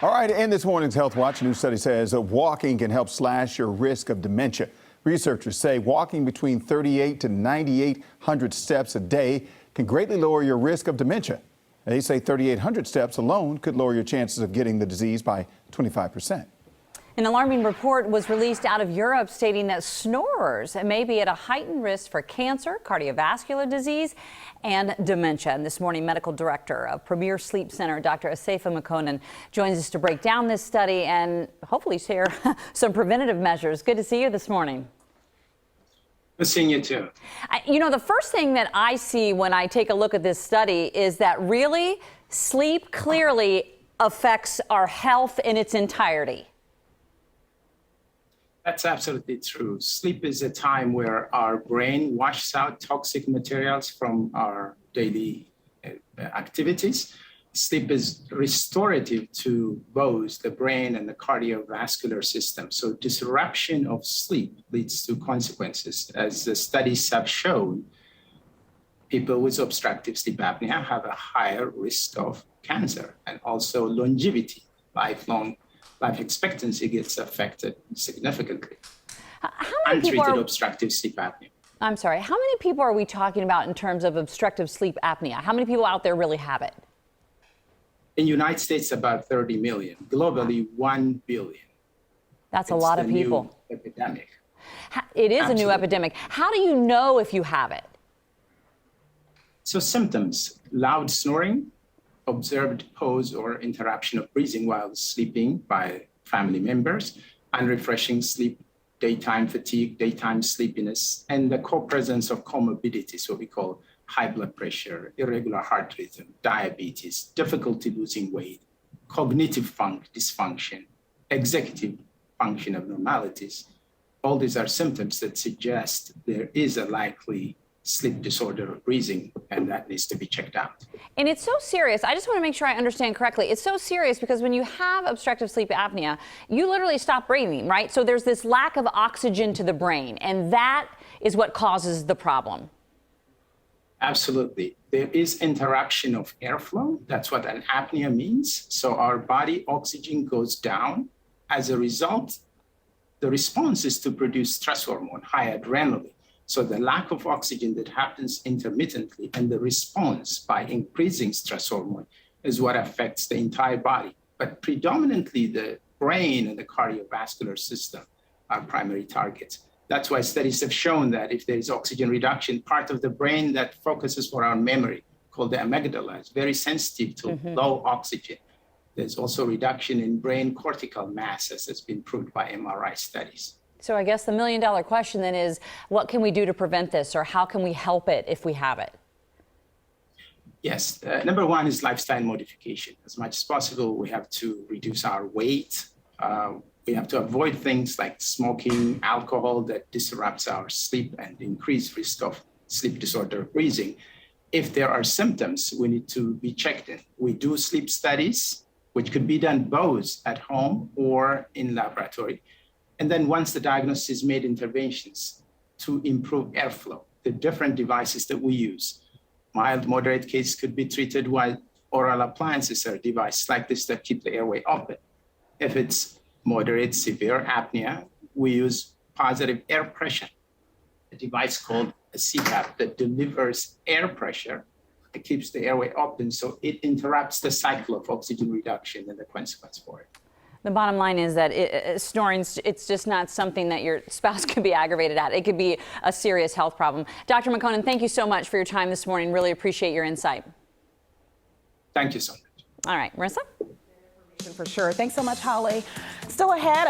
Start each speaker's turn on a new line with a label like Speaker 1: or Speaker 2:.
Speaker 1: All right, in this morning's Health Watch, a new study says that walking can help slash your risk of dementia. Researchers say walking between 38 to 9,800 steps a day can greatly lower your risk of dementia. They say 3,800 steps alone could lower your chances of getting the disease by 25%.
Speaker 2: An alarming report was released out of Europe stating that snorers may be at a heightened risk for cancer, cardiovascular disease, and dementia. And this morning, Medical Director of Premier Sleep Center, Dr. Asefa Makonnen, joins us to break down this study and hopefully share some preventative measures. Good to see you this morning.
Speaker 3: Good seeing you too.
Speaker 2: You know, the first thing that I see when I take a look at this study is that really sleep clearly affects our health in its entirety.
Speaker 3: That's absolutely true. Sleep is a time where our brain washes out toxic materials from our daily activities. Sleep is restorative to both the brain and the cardiovascular system. So disruption of sleep leads to consequences. As the studies have shown, people with obstructive sleep apnea have a higher risk of cancer and also longevity, life expectancy gets affected significantly. Untreated obstructive sleep apnea.
Speaker 2: I'm sorry, how many people are we talking about in terms of obstructive sleep apnea? How many people out there really have it?
Speaker 3: In the United States, about 30 million. Globally, 1 billion.
Speaker 2: That's a lot of people.
Speaker 3: New epidemic.
Speaker 2: It is
Speaker 3: Absolutely.
Speaker 2: a new epidemic. How do you know if you have it?
Speaker 3: So symptoms: loud snoring, observed pause or interruption of breathing while sleeping by family members, unrefreshing sleep, daytime fatigue, daytime sleepiness, and the co-presence of comorbidities, what we call high blood pressure, irregular heart rhythm, diabetes, difficulty losing weight, cognitive dysfunction, executive function abnormalities. All these are symptoms that suggest there is a likely sleep disorder of breathing, and that needs to be checked out.
Speaker 2: And it's so serious. I just want to make sure I understand correctly. It's so serious because when you have obstructive sleep apnea, you literally stop breathing, right? So there's this lack of oxygen to the brain, and that is what causes the problem.
Speaker 3: Absolutely. There is interruption of airflow. That's what an apnea means. So our body oxygen goes down. As a result, the response is to produce stress hormone, high adrenaline. So the lack of oxygen that happens intermittently and the response by increasing stress hormone is what affects the entire body. But predominantly the brain and the cardiovascular system are primary targets. That's why studies have shown that if there is oxygen reduction, part of the brain that focuses for our memory, called the amygdala, is very sensitive to low oxygen. There's also reduction in brain cortical mass, as has been proved by MRI studies.
Speaker 2: So I guess the million-dollar question then is, what can we do to prevent this, or how can we help it if we have it?
Speaker 3: Yes, number one is lifestyle modification. As much as possible, we have to reduce our weight. We have to avoid things like smoking, alcohol that disrupts our sleep and increase risk of sleep disorder breathing. If there are symptoms, we need to be checked in. We do sleep studies, which could be done both at home or in laboratory. And then once the diagnosis is made, interventions to improve airflow. The different devices that we use. Mild, moderate case could be treated while oral appliances are devices like this that keep the airway open. If it's moderate, severe apnea, we use positive air pressure, a device called a CPAP that delivers air pressure that keeps the airway open, so it interrupts the cycle of oxygen reduction and the consequence for it.
Speaker 2: The bottom line is that snoring, it's just not something that your spouse could be aggravated at. It could be a serious health problem. Dr. Makonnen, thank you so much for your time this morning. Really appreciate your insight.
Speaker 3: Thank you so much.
Speaker 2: All right, Marissa?
Speaker 4: For sure. Thanks so much, Holly. Still ahead.